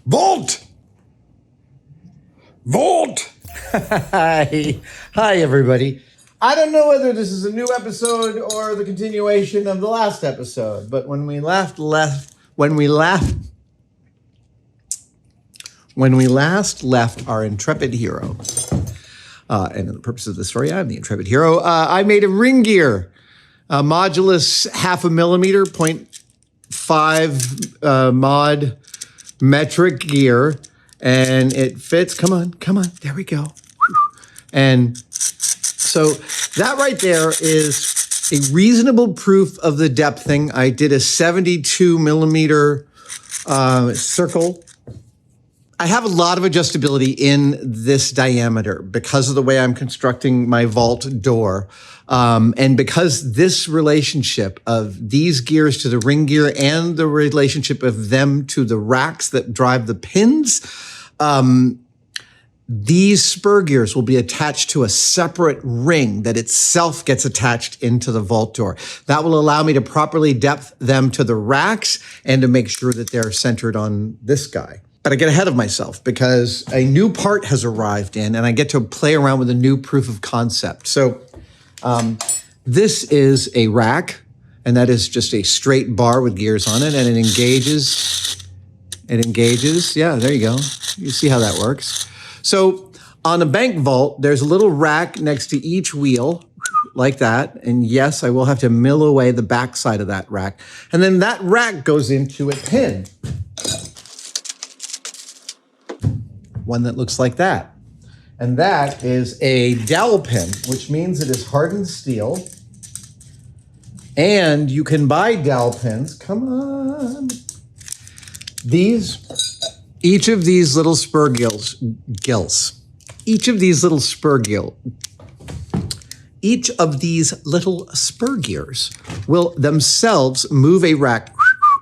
Vault! Vault! Hi, everybody. I don't know whether this is a new episode or the continuation of the last episode, but when we last left our intrepid hero, and for the purpose of the story, I'm the intrepid hero. I made a ring gear, modulus 0.5 millimeter, 0.5 mod metric gear, and it fits. Come on, there we go. And so that right there is a reasonable proof of the depthing. I did a 72 millimeter circle. I have a lot of adjustability in this diameter because of the way I'm constructing my vault door. And because this relationship of these gears to the ring gear and the relationship of them to the racks that drive the pins, these spur gears will be attached to a separate ring that itself gets attached into the vault door. That will allow me to properly depth them to the racks and to make sure that they're centered on this guy. But I get ahead of myself because a new part has arrived in and I get to play around with a new proof of concept. So this is a rack, and that is just a straight bar with gears on it, and it engages. Yeah, there you go. You see how that works. So on a bank vault, there's a little rack next to each wheel like that. And yes, I will have to mill away the back side of that rack. And then that rack goes into a pin. One that looks like that. And that is a dowel pin, which means it is hardened steel. And you can buy dowel pins. Come on. Each of these little spur gears will themselves move a rack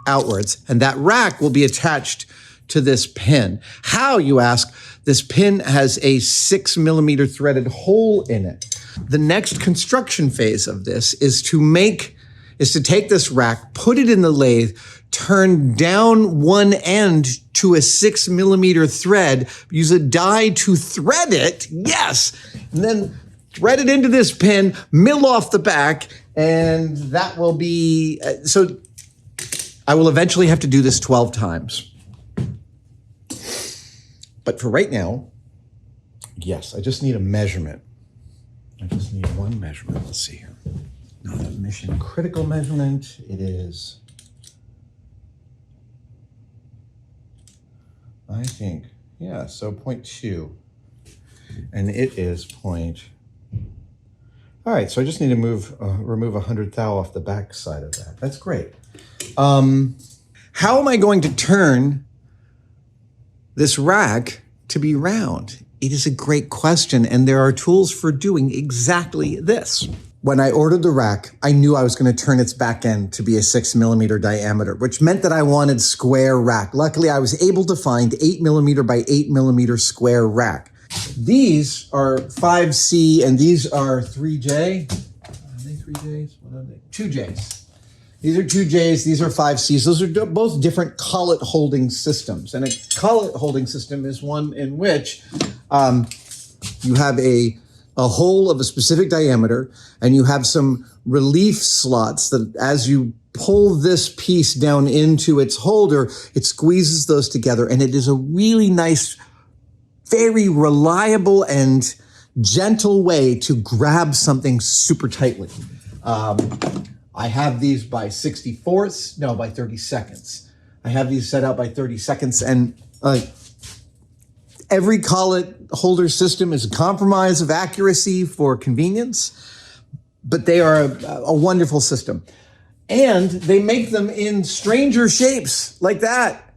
outwards, and that rack will be attached to this pin. How, you ask? This pin has a 6 millimeter threaded hole in it. The next construction phase of this is to take this rack, put it in the lathe, turn down one end to a 6 millimeter thread, use a die to thread it, yes, and then thread it into this pin, mill off the back, and that will be, so I will eventually have to do this 12 times. But for right now, yes, I just need a measurement. I just need one measurement. Let's see here. Not a mission critical measurement. It is, I think, yeah, so 0.2. And it is point. All right, so I just need to remove 100 thou off the back side of that. That's great. How am I going to turn this rack to be round? It is a great question, and there are tools for doing exactly this. When I ordered the rack, I knew I was going to turn its back end to be a 6 millimeter diameter, which meant that I wanted square rack. Luckily, I was able to find 8 millimeter by 8 millimeter square rack. These are 5C, and these are 3J. Are they 3Js? What are they? 2Js. These are 2Js, these are 5Cs. Those are both different collet holding systems. And a collet holding system is one in which you have a hole of a specific diameter, and you have some relief slots that as you pull this piece down into its holder, it squeezes those together. And it is a really nice, very reliable and gentle way to grab something super tightly. I have these by 64ths, no, by 32nds. I have these set out by 32nds, and every collet holder system is a compromise of accuracy for convenience, but they are a wonderful system. And they make them in stranger shapes like that.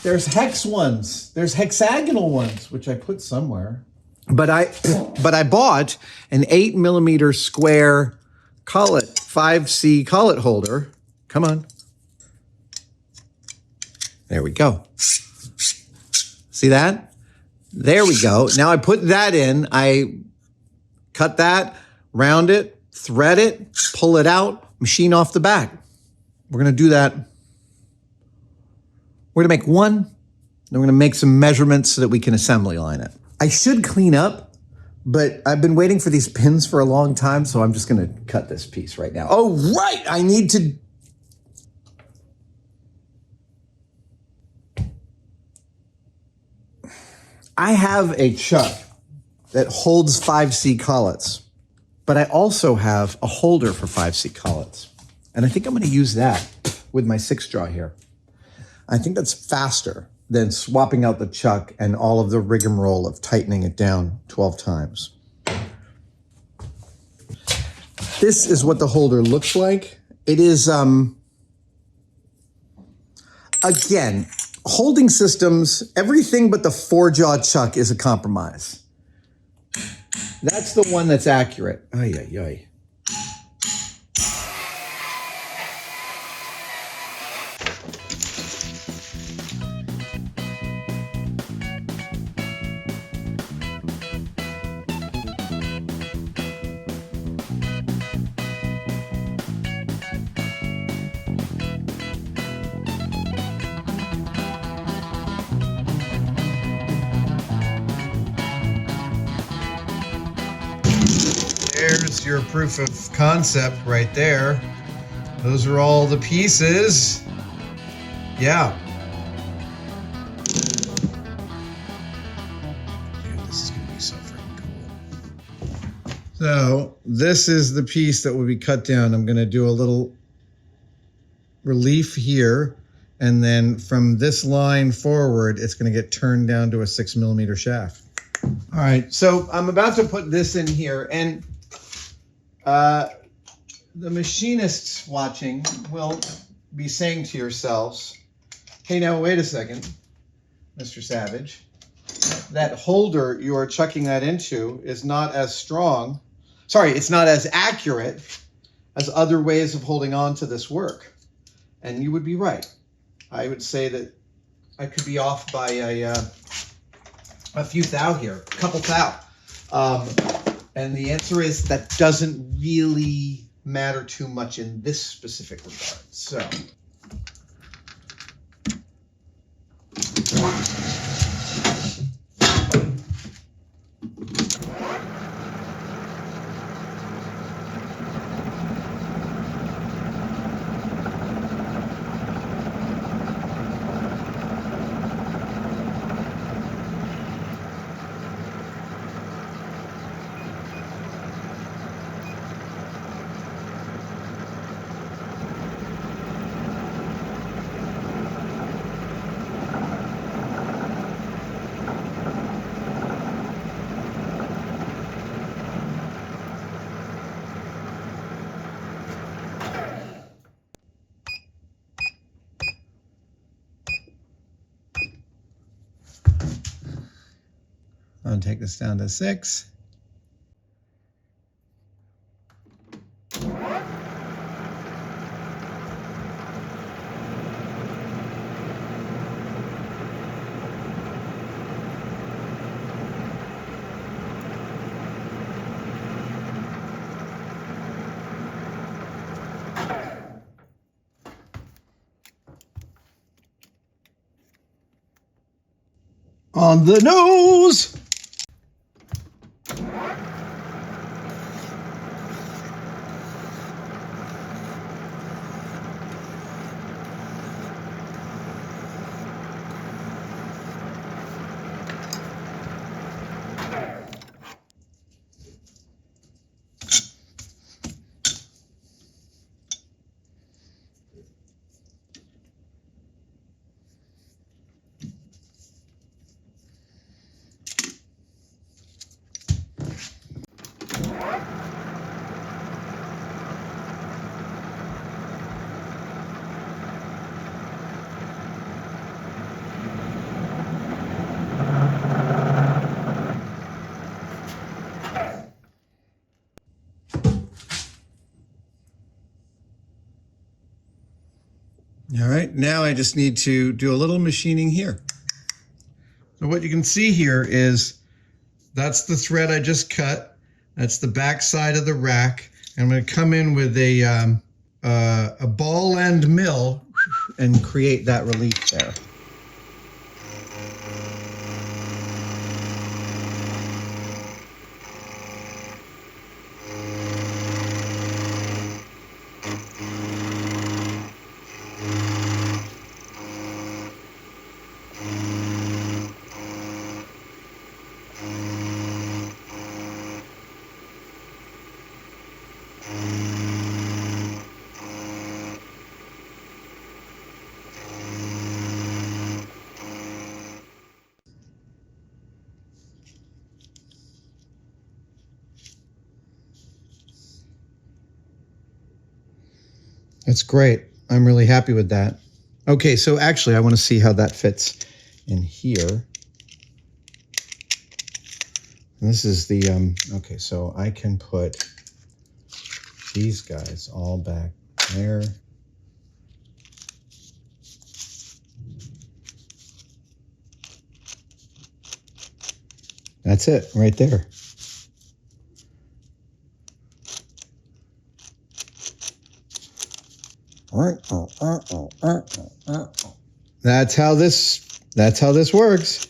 There's hex ones, there's hexagonal ones, which I put somewhere. But I bought an 8 millimeter square Collet 5C collet holder. Come on. There we go. See that? There we go. Now I put that in. I cut that, round it, thread it, pull it out, machine off the back. We're going to do that. We're going to make one I'm gonna make some measurements so that we can assembly line it. I should clean up, but I've been waiting for these pins for a long time, so I'm just gonna cut this piece right now. Oh, right, I need to. I have a chuck that holds 5C collets, but I also have a holder for 5C collets. And I think I'm gonna use that with my 6-jaw here. I think that's faster than swapping out the chuck and all of the rigmarole of tightening it down 12 times. This is what the holder looks like. It is, again, holding systems, everything but the 4-jaw chuck is a compromise. That's the one that's accurate. Ay, ay, ay. There's your proof of concept right there. Those are all the pieces. Yeah. Dude, this is gonna be so freaking cool. So this is the piece that will be cut down. I'm gonna do a little relief here, and then from this line forward, it's gonna get turned down to a 6mm shaft. All right, so I'm about to put this in here, and the machinists watching will be saying to yourselves, hey, now wait a second, Mr. Savage. That holder you are chucking that into is not as strong. Sorry, it's not as accurate as other ways of holding on to this work. And you would be right. I would say that I could be off by a few thou here, a couple thou. And the answer is that doesn't really matter too much in this specific regard. So. I'm going to take this down to 6. On the nose! All right, now I just need to do a little machining here. So what you can see here is that's the thread I just cut. That's the back side of the rack. And I'm going to come in with a ball end mill and create that relief there. That's great. I'm really happy with that. Okay, so actually I want to see how that fits in here. And this is the, okay, so I can put these guys all back there. That's it right there. That's how this works.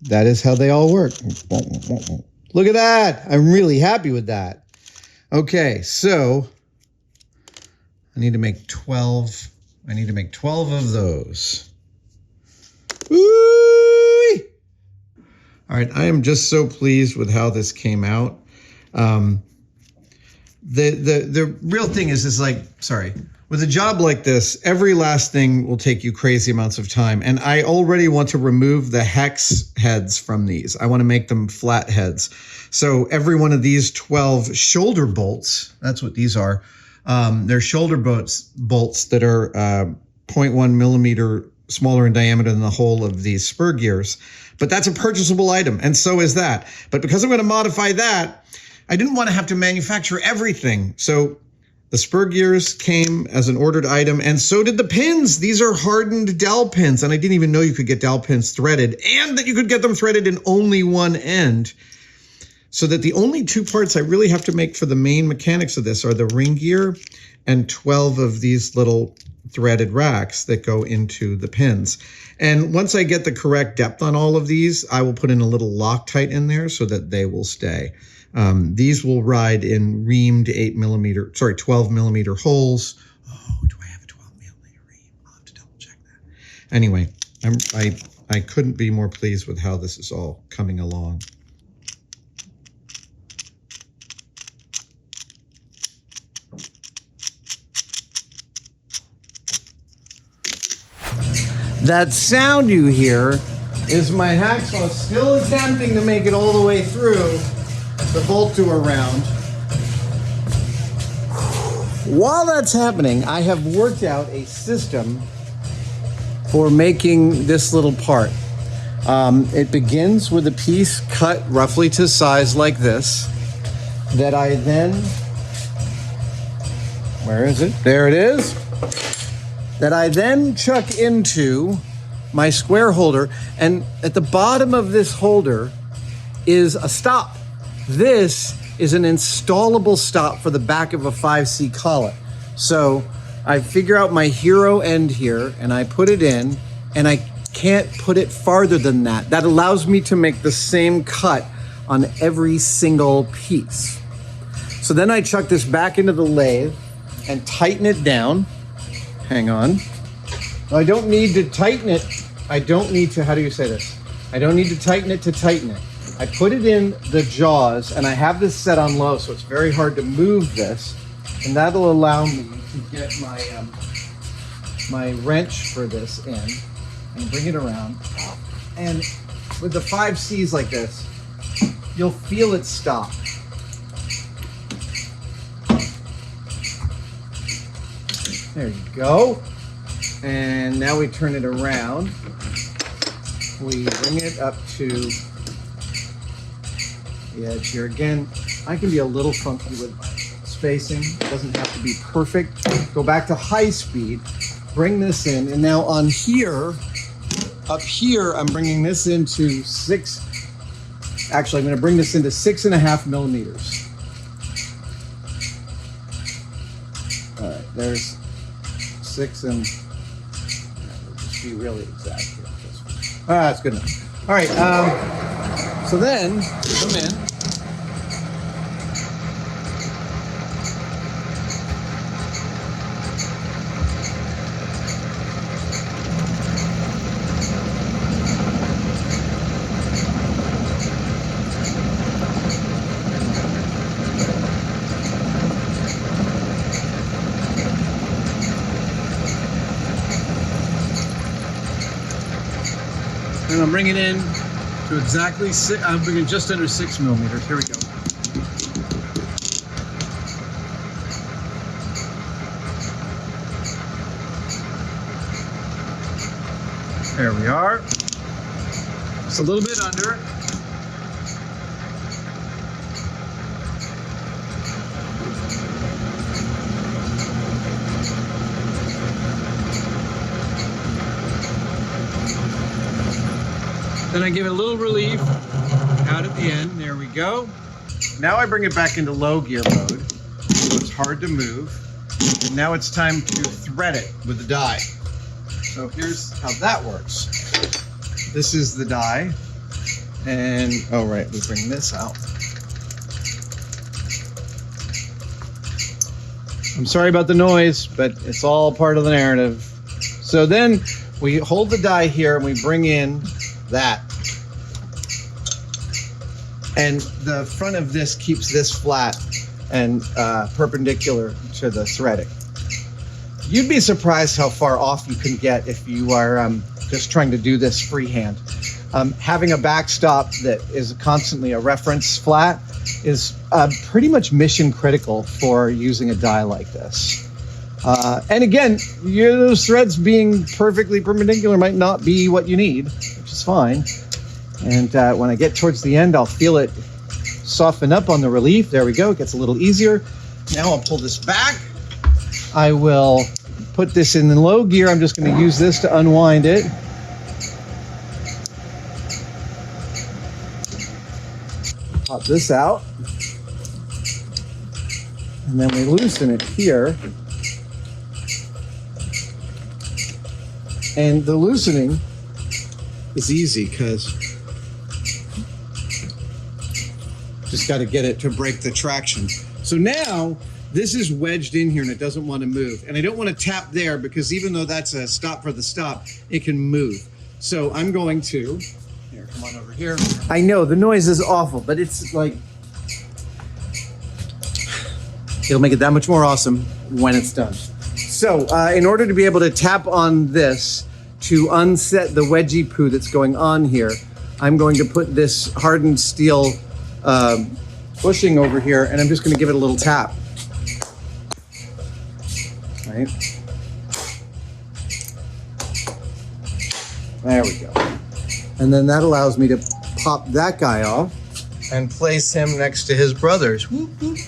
That is how they all work. Look at that. I'm really happy with that. Okay, so I need to make 12. I need to make 12 of those. Woo! All right, I am just so pleased with how this came out. The real thing is like, sorry, with a job like this, every last thing will take you crazy amounts of time. And I already want to remove the hex heads from these. I want to make them flat heads. So every one of these 12 shoulder bolts, that's what these are. They're shoulder bolts that are 0.1 millimeter smaller in diameter than the whole of these spur gears. But that's a purchasable item, and so is that. But because I'm going to modify that, I didn't want to have to manufacture everything. So the spur gears came as an ordered item, and so did the pins. These are hardened dowel pins, and I didn't even know you could get dowel pins threaded, and that you could get them threaded in only one end. So that the only two parts I really have to make for the main mechanics of this are the ring gear and 12 of these little threaded racks that go into the pins. And once I get the correct depth on all of these, I will put in a little Loctite in there so that they will stay. These will ride in reamed 12 millimeter holes. Oh, do I have a 12 millimeter ream? I'll have to double check that. Anyway, I couldn't be more pleased with how this is all coming along. That sound you hear is my hacksaw still attempting to make it all the way through the bolt to around. While that's happening, I have worked out a system for making this little part. It begins with a piece cut roughly to size like this that I then, where is it? There it is. That I then chuck into my square holder, and at the bottom of this holder is a stop. This is an installable stop for the back of a 5C collet. So I figure out my hero end here, and I put it in, and I can't put it farther than that. That allows me to make the same cut on every single piece. So then I chuck this back into the lathe and tighten it down. Hang on. I don't need to tighten it. I don't need to, how do you say this? I don't need to tighten it to tighten it. I put it in the jaws, and I have this set on low, so it's very hard to move this. And that'll allow me to get my wrench for this in and bring it around. And with the 5Cs like this, you'll feel it stop. There you go. And now we turn it around. We bring it up to the edge here. Again, I can be a little funky with my spacing. It doesn't have to be perfect. Go back to high speed, bring this in, and now on here, up here, I'm bringing this into actually, I'm gonna bring this into 6.5 millimeters. All right, there's 6 and, we'll just be really exact here. That's good enough. All right, so then come in. And I'm bringing it in to exactly I'm bringing just under 6 millimeters. Here we go. There we are. Just a little bit under. Then I give it a little relief out at the end. There we go. Now I bring it back into low gear mode, so it's hard to move. And now it's time to thread it with the die. So here's how that works. This is the die. And, oh right, we bring this out. I'm sorry about the noise, but it's all part of the narrative. So then we hold the die here and we bring in that. And the front of this keeps this flat and perpendicular to the threading. You'd be surprised how far off you can get if you are just trying to do this freehand. Having a backstop that is constantly a reference flat is pretty much mission critical for using a die like this. And again, those threads being perfectly perpendicular might not be what you need, which is fine. And when I get towards the end, I'll feel it soften up on the relief. There we go, it gets a little easier. Now I'll pull this back. I will put this in the low gear. I'm just going to use this to unwind it. Pop this out. And then we loosen it here. And the loosening is easy because just got to get it to break the traction. So now this is wedged in here and it doesn't want to move. And I don't want to tap there because even though that's a stop for the stop, it can move. So I'm going to, here, come on over here. I know the noise is awful, but it's like, it'll make it that much more awesome when it's done. So in order to be able to tap on this to unset the wedgie poo that's going on here, I'm going to put this hardened steel bushing over here, and I'm just going to give it a little tap. Right. There we go. And then that allows me to pop that guy off and place him next to his brothers. Whoop, whoop.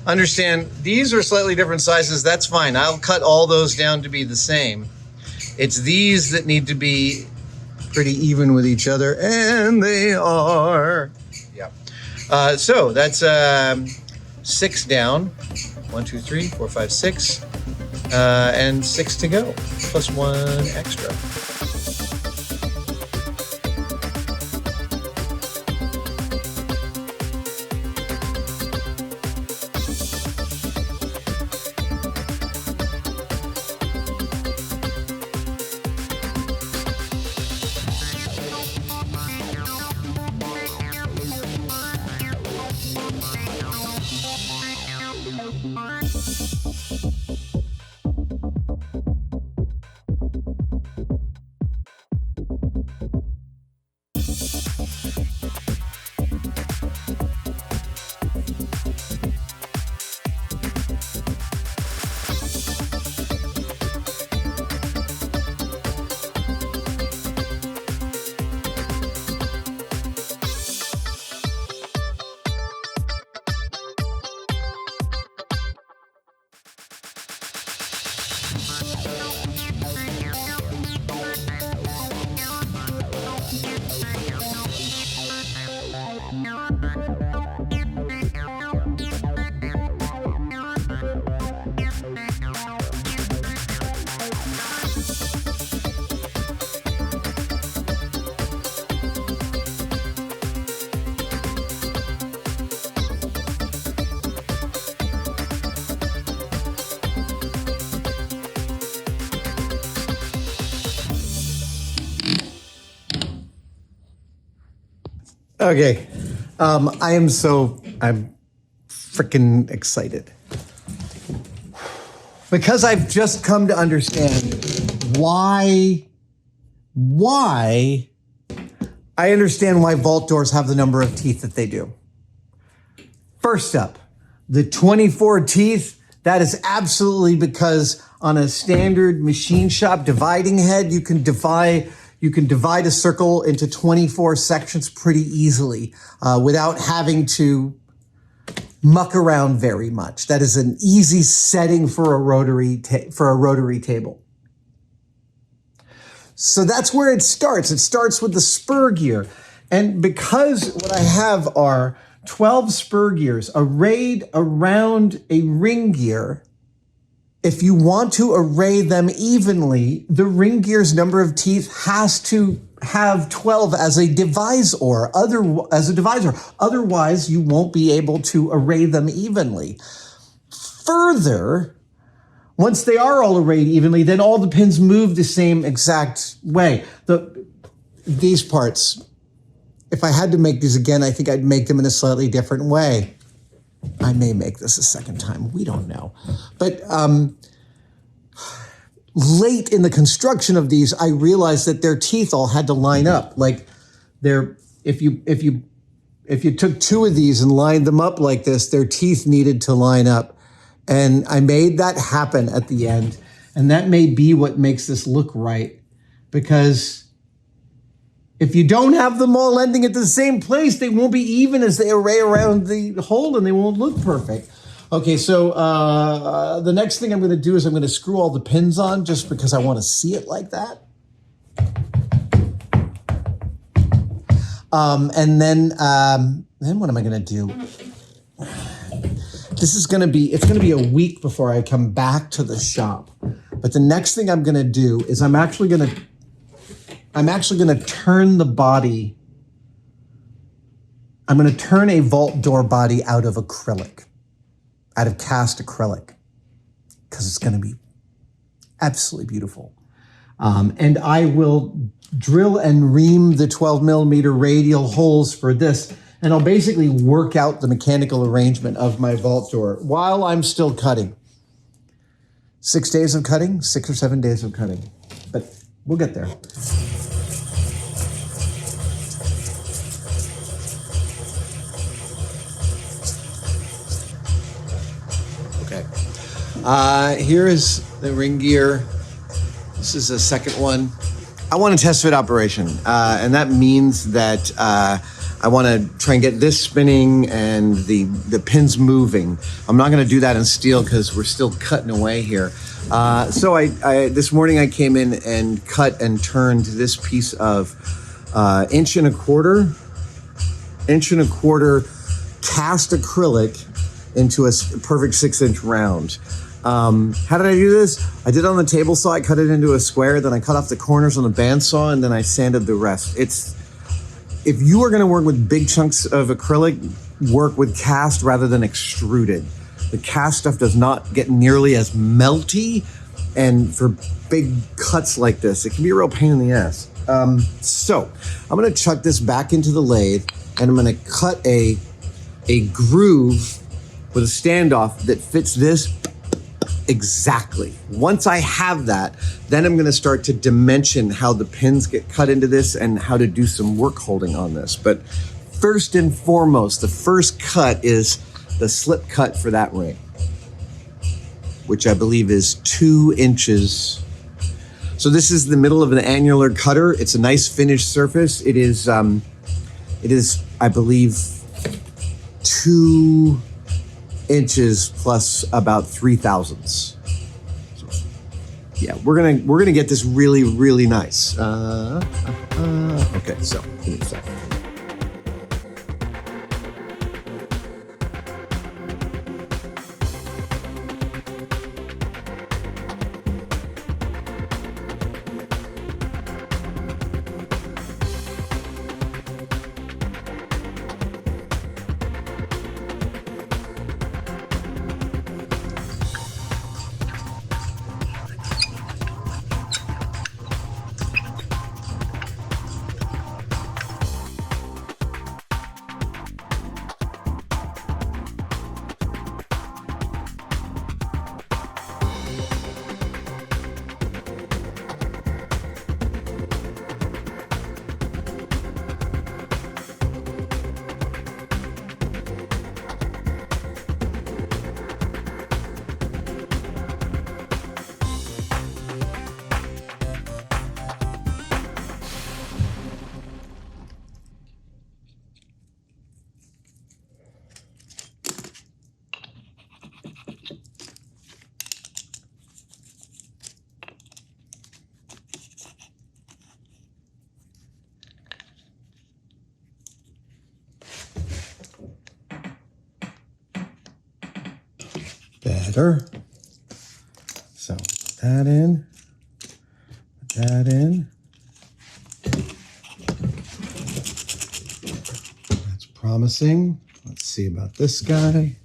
Understand, these are slightly different sizes. That's fine. I'll cut all those down to be the same. It's these that need to be pretty even with each other, and they are. Yeah. So that's 6 down. 1, 2, 3, 4, 5, 6, and 6 to go, plus 1 extra. Okay, I'm freaking excited because I've just come to understand why I understand why vault doors have the number of teeth that they do. First up, the 24 teeth, that is absolutely because on a standard machine shop dividing head, you can divide a circle into 24 sections pretty easily without having to muck around very much. That is an easy setting for a rotary table. So that's where it starts. It starts with the spur gear. And because what I have are 12 spur gears arrayed around a ring gear, if you want to array them evenly, the ring gear's number of teeth has to have 12 as a divisor. Otherwise, you won't be able to array them evenly. Further, once they are all arrayed evenly, then all the pins move the same exact way. These parts, if I had to make these again, I think I'd make them in a slightly different way. I may make this a second time. We don't know. But late in the construction of these, I realized that their teeth all had to line up. Like if you took two of these and lined them up like this, their teeth needed to line up. And I made that happen at the end. And that may be what makes this look right. Because if you don't have them all ending at the same place, they won't be even as they array around the hole and they won't look perfect. Okay, so the next thing I'm going to do is I'm going to screw all the pins on just because I want to see it like that. And then what am I going to do? It's going to be a week before I come back to the shop. But the next thing I'm going to do is I'm actually going to turn the body. I'm going to turn a vault door body out of acrylic. Out of cast acrylic, because it's going to be absolutely beautiful. And I will drill and ream the 12 millimeter radial holes for this, and I'll basically work out the mechanical arrangement of my vault door while I'm still cutting. 6 days of cutting, 6 or 7 days of cutting, but we'll get there. Here is the ring gear. This is the second one. I want a test fit operation, and that means that I want to try and get this spinning and the pins moving. I'm not going to do that in steel because we're still cutting away here. So this morning I came in and cut and turned this piece of 1.25 inch cast acrylic into a perfect 6-inch round. How did I do this? I did it on the table saw. I cut it into a square, then I cut off the corners on the bandsaw, and then I sanded the rest. If you are going to work with big chunks of acrylic, work with cast rather than extruded. The cast stuff does not get nearly as melty, and for big cuts like this, it can be a real pain in the ass. So I'm going to chuck this back into the lathe, and I'm going to cut a groove with a standoff that fits this exactly. Once I have that, then I'm going to start to dimension how the pins get cut into this and how to do some work holding on this. But first and foremost, the first cut is the slip cut for that ring, which I believe is 2 inches. So this is the middle of an annular cutter. It's a nice finished surface. It is, I believe, 2 inches plus about 3/1000. So, yeah, we're gonna get this really, really nice. Okay, so give me a second. better. So put that in, put that in. That's promising. Let's see about this guy.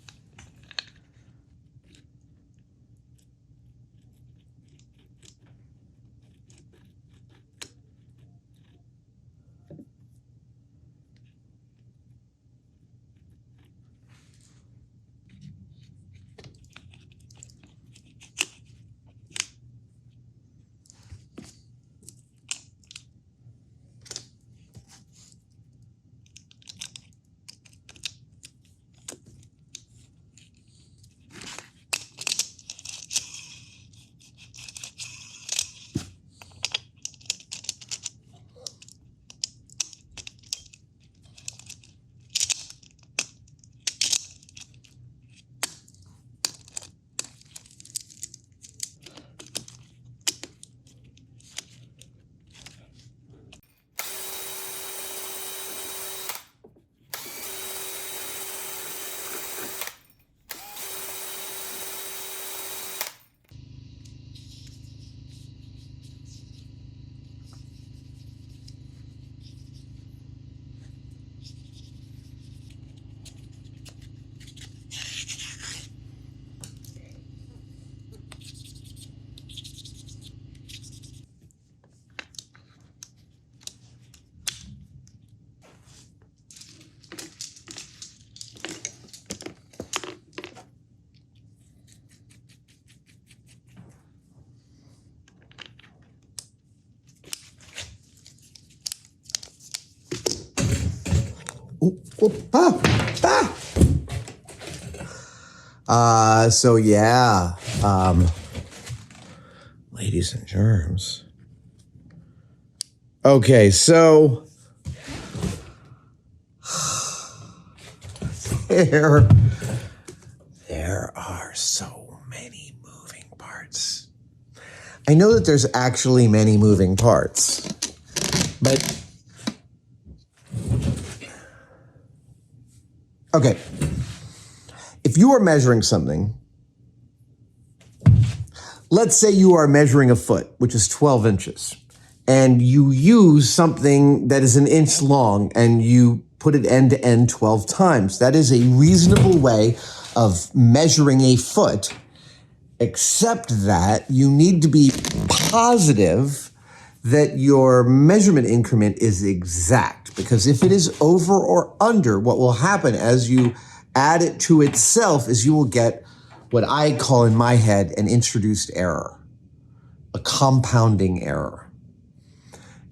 So yeah, ladies and germs. Okay, so there are so many moving parts. I know that there's actually many moving parts, but okay. If you are measuring something, let's say you are measuring a foot, which is 12 inches, and you use something that is an inch long and you put it end to end 12 times. That is a reasonable way of measuring a foot, except that you need to be positive that your measurement increment is exact, because if it is over or under, what will happen as you add it to itself is you will get what I call in my head an introduced error, a compounding error.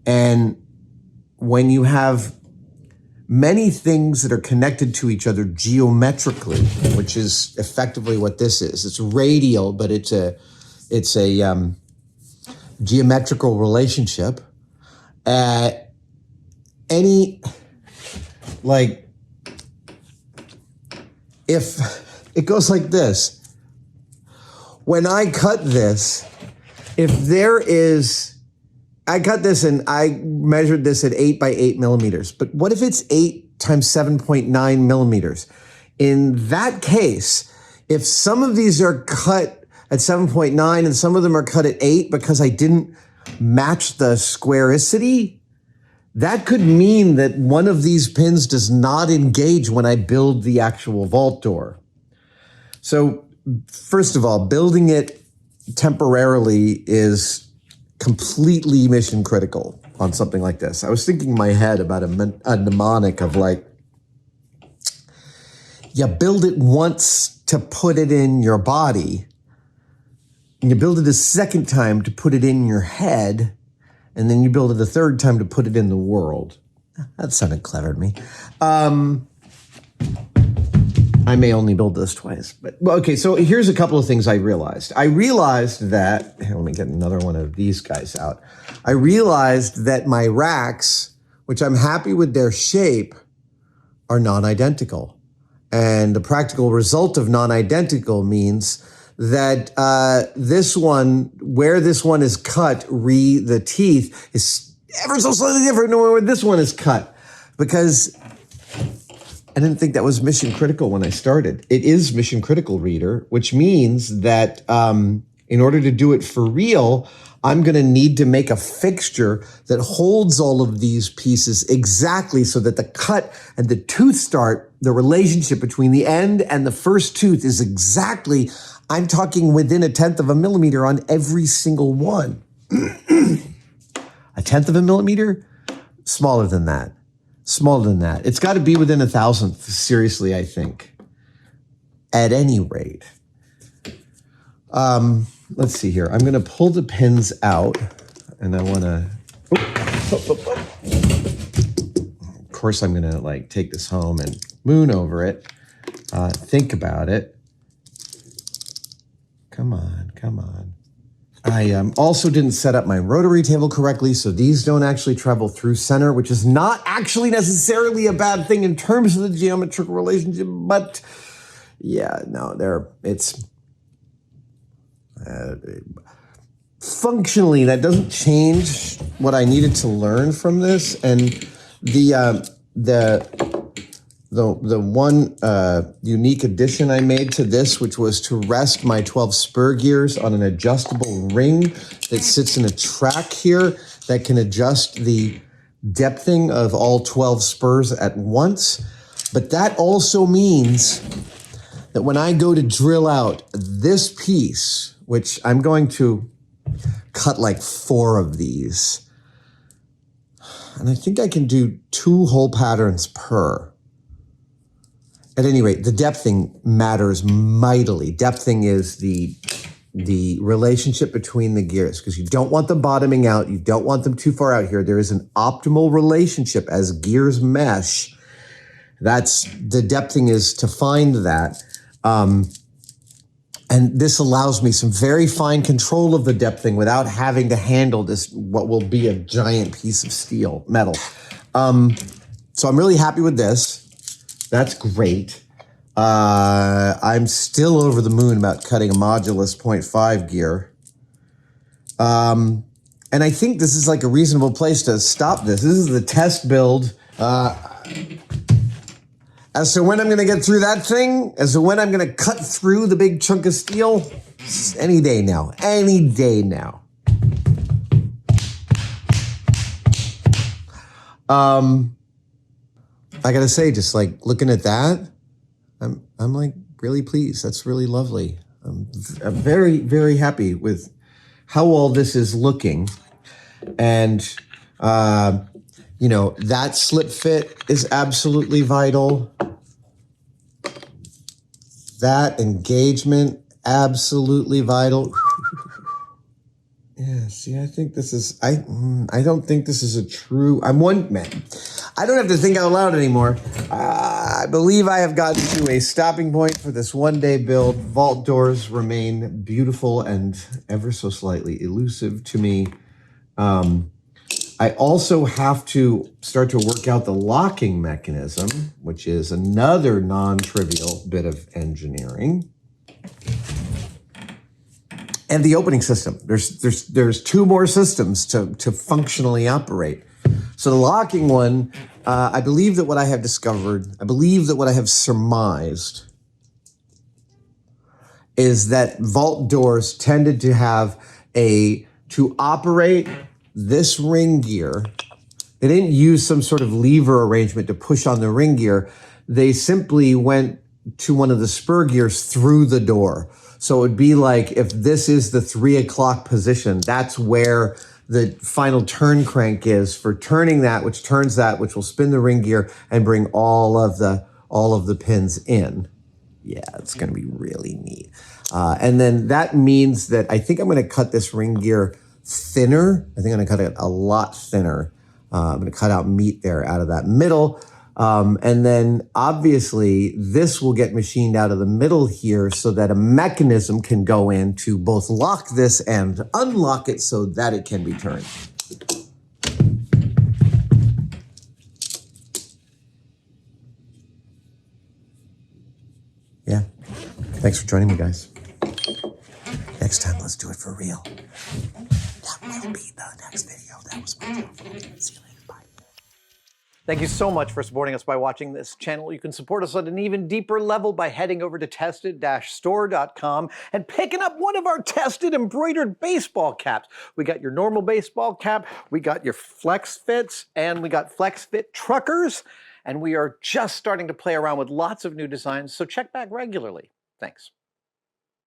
And when you have many things that are connected to each other geometrically, which is effectively what this is, it's radial, but it's a geometrical relationship. If it goes like this, when I cut this, I cut this and I measured this at 8 by 8 millimeters, but what if it's 8 times 7.9 millimeters? In that case, if some of these are cut at 7.9 and some of them are cut at 8 because I didn't match the squaricity, that could mean that one of these pins does not engage when I build the actual vault door. So first of all, building it temporarily is completely mission critical on something like this. I was thinking in my head about a mnemonic of like, you build it once to put it in your body, and you build it a second time to put it in your head, and then you build it a third time to put it in the world. That sounded clever to me. I may only build this twice, but well, okay, so here's a couple of things I realized. I realized that, here, let me get another one of these guys out. I realized that my racks, which I'm happy with their shape, are non-identical. And the practical result of non-identical means that this one, where this one is cut, the teeth, is ever so slightly different than where this one is cut. Because I didn't think that was mission critical when I started. It is mission critical, reader, which means that in order to do it for real, I'm going to need to make a fixture that holds all of these pieces exactly so that the cut and the tooth start, the relationship between the end and the first tooth is exactly, I'm talking within 1/10 of a millimeter on every single one. 1/10 of a millimeter? Smaller than that. Smaller than that. It's got to be within 1,000th, seriously, I think. At any rate. Let's see here. I'm going to pull the pins out, and I want to... Of course, I'm going to like take this home and moon over it. Think about it. Come on, come on. I also didn't set up my rotary table correctly, so these don't actually travel through center, which is not actually necessarily a bad thing in terms of the geometrical relationship, but yeah, no, it's functionally that doesn't change what I needed to learn from this, and the one unique addition I made to this, which was to rest my 12 spur gears on an adjustable ring that sits in a track here that can adjust the depthing of all 12 spurs at once. But that also means that when I go to drill out this piece, which I'm going to cut like 4 of these, and I think I can do 2 hole patterns per. At any rate, the depthing matters mightily. Depthing is the relationship between the gears, because you don't want them bottoming out. You don't want them too far out here. There is an optimal relationship as gears mesh. That's the depthing is to find that. And this allows me some very fine control of the depthing without having to handle this, what will be a giant piece of steel, metal. So I'm really happy with this. That's great. I'm still over the moon about cutting a modulus 0.5 gear. And I think this is like a reasonable place to stop this. This is the test build. As to when I'm going to get through that thing, as to when I'm going to cut through the big chunk of steel, any day now. Any day now. I gotta say, just like looking at that, I'm like really pleased. That's really lovely. I'm very, very happy with how all this is looking. And, you know, that slip fit is absolutely vital. That engagement, absolutely vital. Yeah, see, I think this is, I don't think this is a true, I'm one man. I don't have to think out loud anymore. I believe I have gotten to a stopping point for this one-day build. Vault doors remain beautiful and ever so slightly elusive to me. I also have to start to work out the locking mechanism, which is another non-trivial bit of engineering. And the opening system. There's 2 more systems to functionally operate. So the locking one, I believe that what I have discovered, I believe that what I have surmised is that vault doors tended to have to operate this ring gear. They didn't use some sort of lever arrangement to push on the ring gear. They simply went to one of the spur gears through the door. So it would be like if this is the 3 o'clock position, that's where the final turn crank is for turning that, which turns that, which will spin the ring gear and bring all of the pins in. Yeah, it's going to be really neat. And then that means that I think I'm going to cut this ring gear thinner. I think I'm going to cut it a lot thinner. I'm going to cut out meat there out of that middle. And then obviously this will get machined out of the middle here so that a mechanism can go in to both lock this and unlock it so that it can be turned. Yeah. Thanks for joining me, guys. Next time, let's do it for real. That will be the next video. That was my job. See you later. Bye. Thank you so much for supporting us by watching this channel. You can support us at an even deeper level by heading over to tested-store.com and picking up one of our tested embroidered baseball caps. We got your normal baseball cap, we got your flex fits, and we got flex fit truckers. And we are just starting to play around with lots of new designs, so check back regularly. Thanks.